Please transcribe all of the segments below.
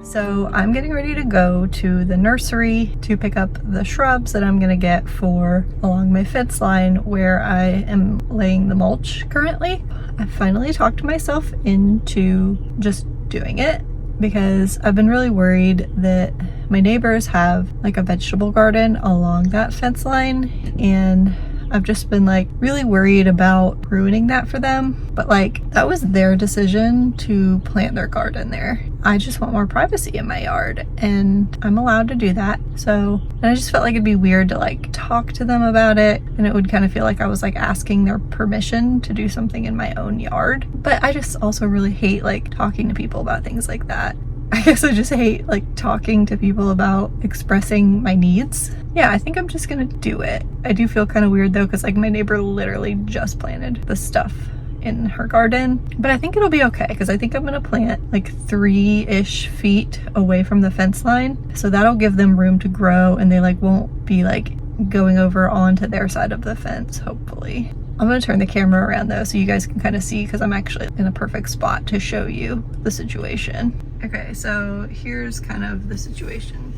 So I'm getting ready to go to the nursery to pick up the shrubs that I'm gonna get for along my fence line where I am laying the mulch currently. I finally talked myself into just doing it because I've been really worried that my neighbors have like a vegetable garden along that fence line, and I've just been like really worried about ruining that for them. But like, that was their decision to plant their garden there. I just want more privacy in my yard and I'm allowed to do that. So, and I just felt like it'd be weird to like talk to them about it, and it would kind of feel like I was like asking their permission to do something in my own yard. But I just also really hate like talking to people about things like that. I guess I just hate like talking to people about expressing my needs. Yeah, I think I'm just gonna do it. I do feel kind of weird though, because like my neighbor literally just planted the stuff in her garden, but I think it'll be okay because I think I'm gonna plant like 3-ish feet away from the fence line, so that'll give them room to grow and they like won't be like going over onto their side of the fence, hopefully. I'm gonna turn the camera around though so you guys can kind of see, because I'm actually in a perfect spot to show you the situation. Okay, so here's kind of the situation.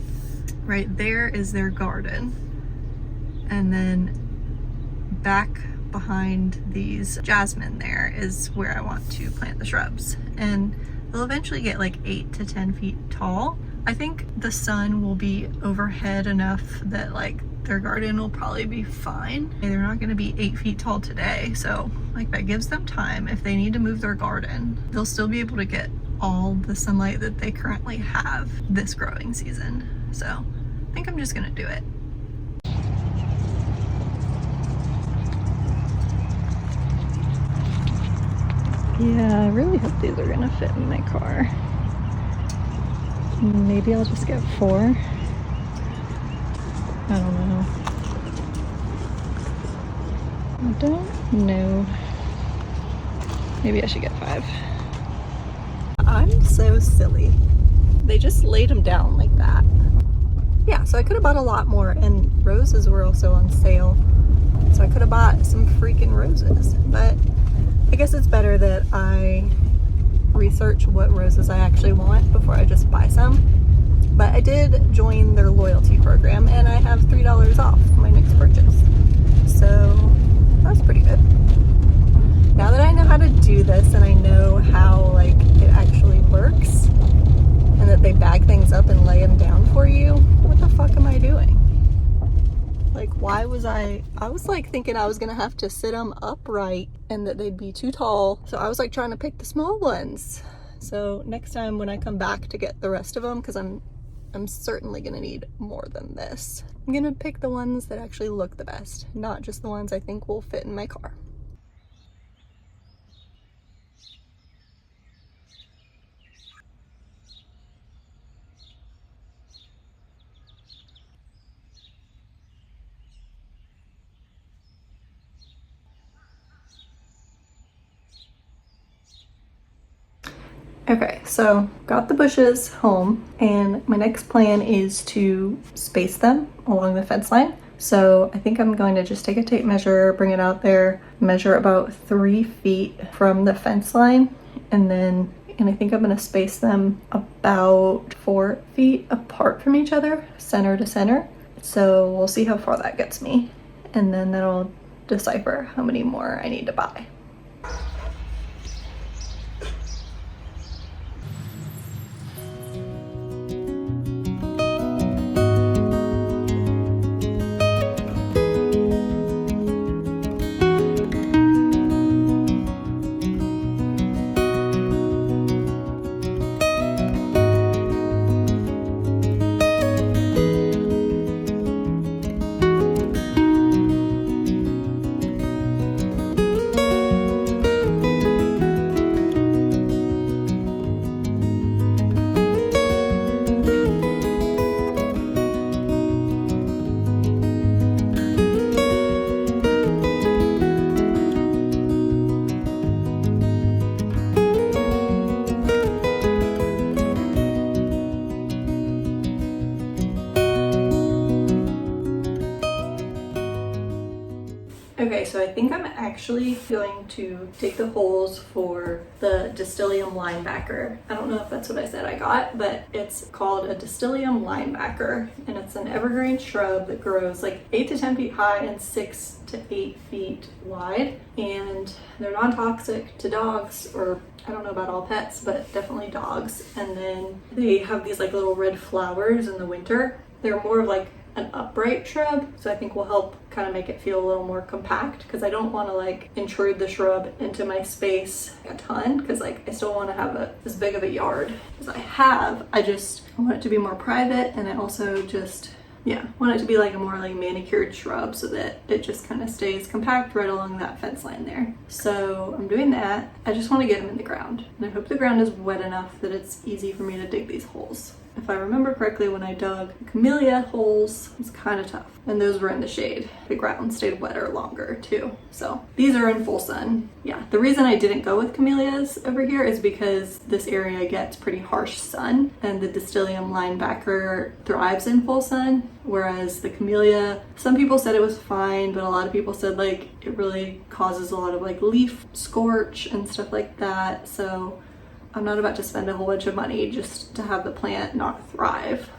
Right there is their garden, and then back behind these jasmine there is where I want to plant the shrubs, and they'll eventually get like 8 to 10 feet tall. I think the sun will be overhead enough that like their garden will probably be fine. They're not going to be 8 feet tall today, so like that gives them time. If they need to move their garden, they'll still be able to get all the sunlight that they currently have this growing season. So I think I'm just gonna do it. Yeah, I really hope these are gonna fit in my car. Maybe I'll just get 4. I don't know. I don't know. Maybe I should get 5. I'm so silly. They just laid them down like that. Yeah, so I could have bought a lot more, and roses were also on sale. So I could have bought some freaking roses, but I guess it's better that I research what roses I actually want before I just buy some. But I did join their loyalty program and I have $3 off my next purchase. So that's pretty good. Now that I know how to do this and I know how like it actually works and that they bag things up and lay them down for you, what the fuck am I doing? Like, why was I was like thinking I was gonna have to sit them upright and that they'd be too tall. So I was like trying to pick the small ones. So next time when I come back to get the rest of them, because I'm certainly gonna need more than this, I'm gonna pick the ones that actually look the best, not just the ones I think will fit in my car. Okay, so got the bushes home, and my next plan is to space them along the fence line. So I think I'm going to just take a tape measure, bring it out there, measure about 3 feet from the fence line, and I think I'm gonna space them about 4 feet apart from each other, center to center. So we'll see how far that gets me, and then that'll decipher how many more I need to buy. Okay, so I think I'm actually going to take the holes for the Distylium Linebacker. I don't know if that's what I said I got, but it's called a Distylium Linebacker, and it's an evergreen shrub that grows like 8 to 10 feet high and 6 to 8 feet wide, and they're non-toxic to dogs, or I don't know about all pets, but definitely dogs. And then they have these like little red flowers in the winter. They're more of like an upright shrub, so I think will help kind of make it feel a little more compact, because I don't want to like intrude the shrub into my space a ton, because like I still want to have as big of a yard as I have. I want it to be more private, and I also want it to be like a more like manicured shrub, so that it just kind of stays compact right along that fence line there. So I'm doing that. I just want to get them in the ground, and I hope the ground is wet enough that it's easy for me to dig these holes. If I remember correctly, when I dug camellia holes, it's kind of tough, and those were in the shade. The ground stayed wetter longer too. So these are in full sun. Yeah, the reason I didn't go with camellias over here is because this area gets pretty harsh sun, and the Distylium Linebacker thrives in full sun, whereas the camellia, some people said it was fine, but a lot of people said like it really causes a lot of like leaf scorch and stuff like that. So I'm not about to spend a whole bunch of money just to have the plant not thrive.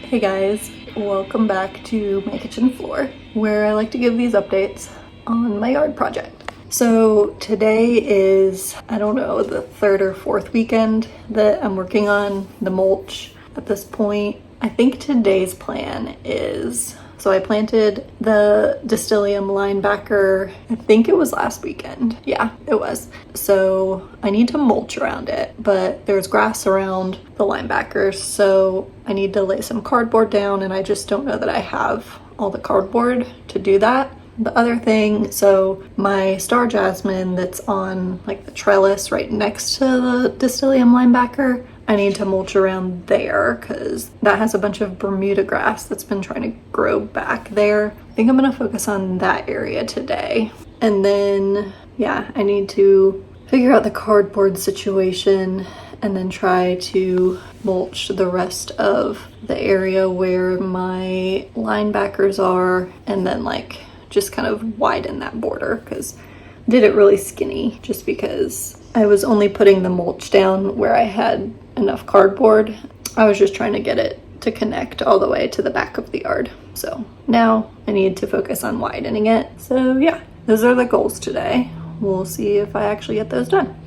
Hey guys, welcome back to my kitchen floor, where I like to give these updates on my yard project. So today is, I don't know, the third or fourth weekend that I'm working on the mulch at this point. I think today's plan is, so I planted the Distylium Linebacker, I think it was last weekend. Yeah, it was. So I need to mulch around it, but there's grass around the linebackers, so I need to lay some cardboard down, and I just don't know that I have all the cardboard to do that. The other thing, so my star jasmine that's on like the trellis right next to the Distylium Linebacker, I need to mulch around there because that has a bunch of Bermuda grass that's been trying to grow back there. I think I'm gonna focus on that area today. And then, yeah, I need to figure out the cardboard situation and then try to mulch the rest of the area where my linebackers are, and then like just kind of widen that border, because I did it really skinny just because I was only putting the mulch down where I had enough cardboard. I was just trying to get it to connect all the way to the back of the yard. So now I need to focus on widening it. So yeah, those are the goals today. We'll see if I actually get those done.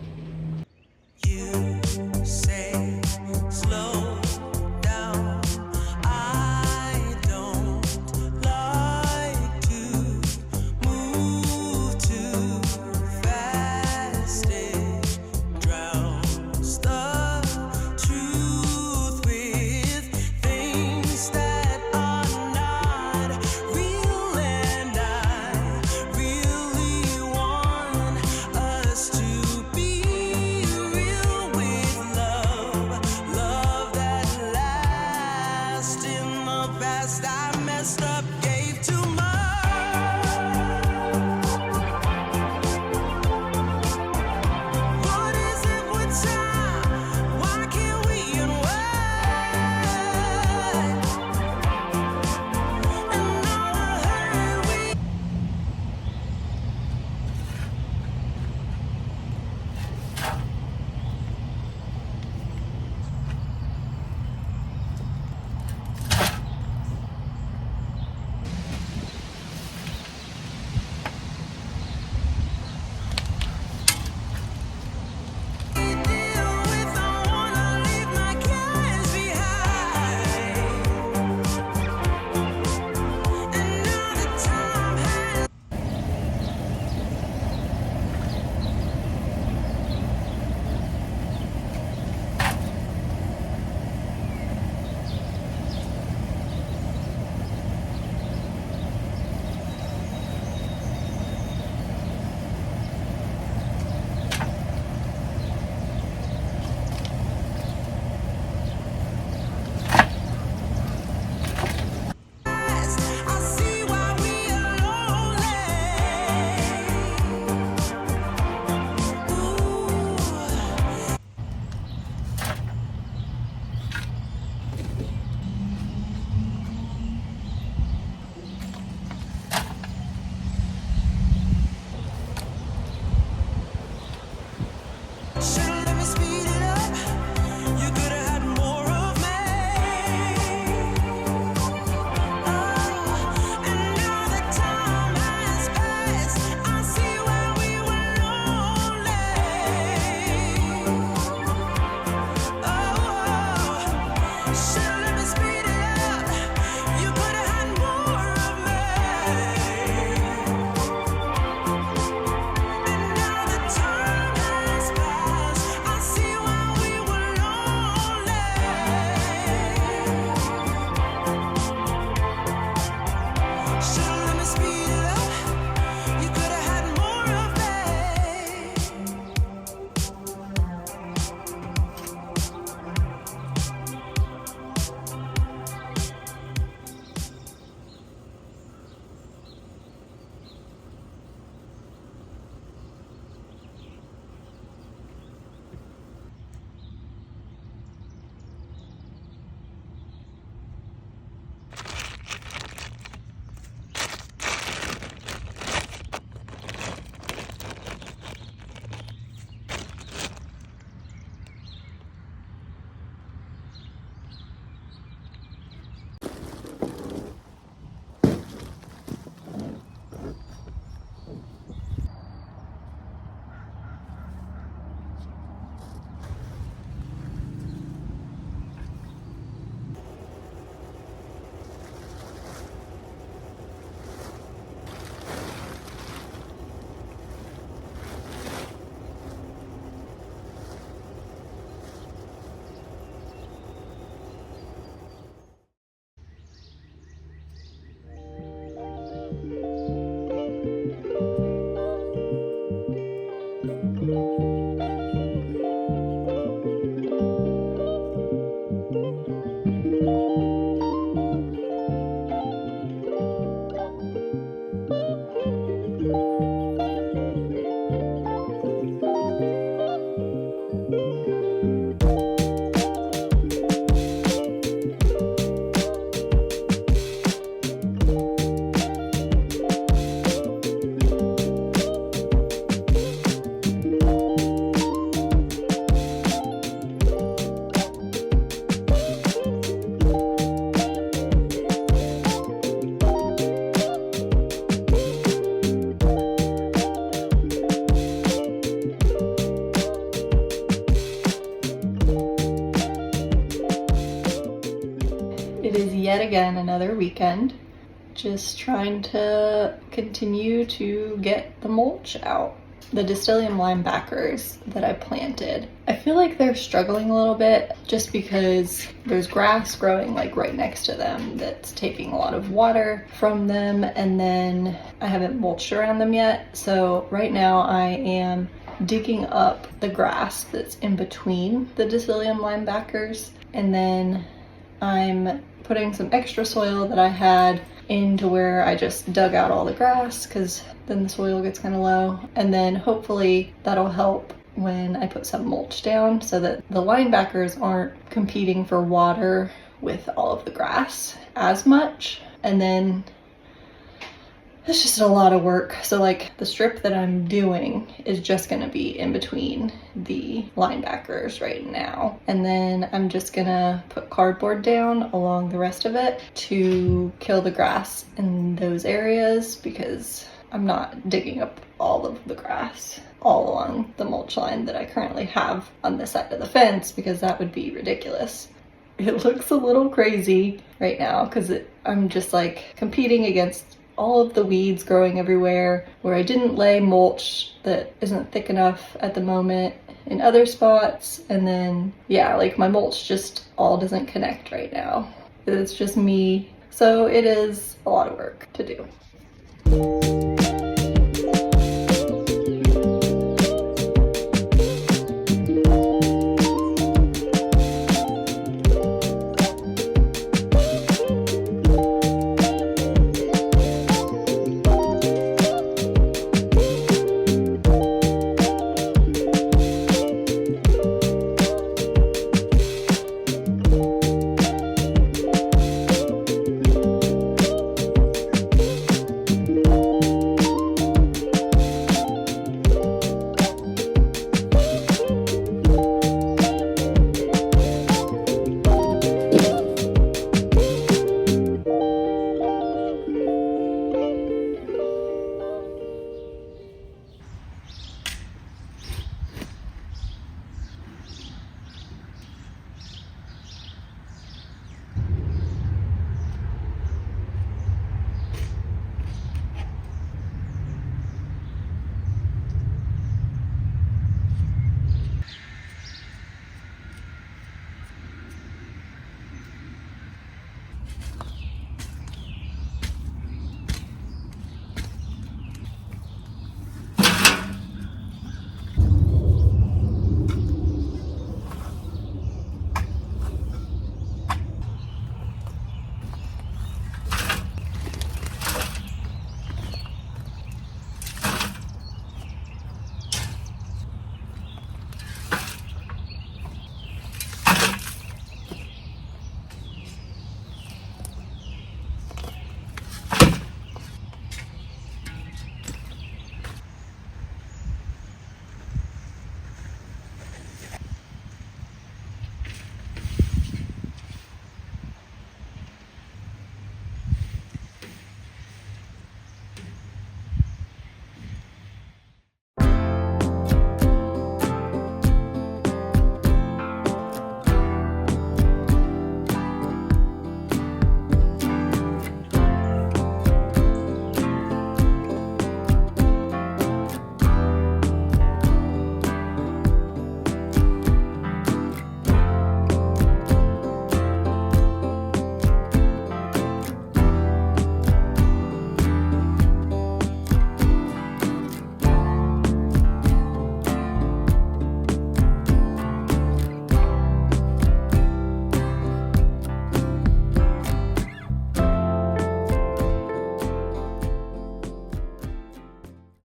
To be It is yet again another weekend. Just trying to continue to get the mulch out. The Distylium Linebackers that I planted, I feel like they're struggling a little bit just because there's grass growing like right next to them that's taking a lot of water from them, and then I haven't mulched around them yet. So right now I am digging up the grass that's in between the Distylium Linebackers, and then I'm putting some extra soil that I had into where I just dug out all the grass, because then the soil gets kind of low, and then hopefully that'll help when I put some mulch down so that the linebackers aren't competing for water with all of the grass as much. And then it's just a lot of work. So like the strip that I'm doing is just gonna be in between the linebackers right now. And then I'm just gonna put cardboard down along the rest of it to kill the grass in those areas, because I'm not digging up all of the grass all along the mulch line that I currently have on this side of the fence, because that would be ridiculous. It looks a little crazy right now because I'm just like competing against all of the weeds growing everywhere, where I didn't lay mulch that isn't thick enough at the moment in other spots. And then, yeah, like my mulch just all doesn't connect right now. It's just me. So it is a lot of work to do.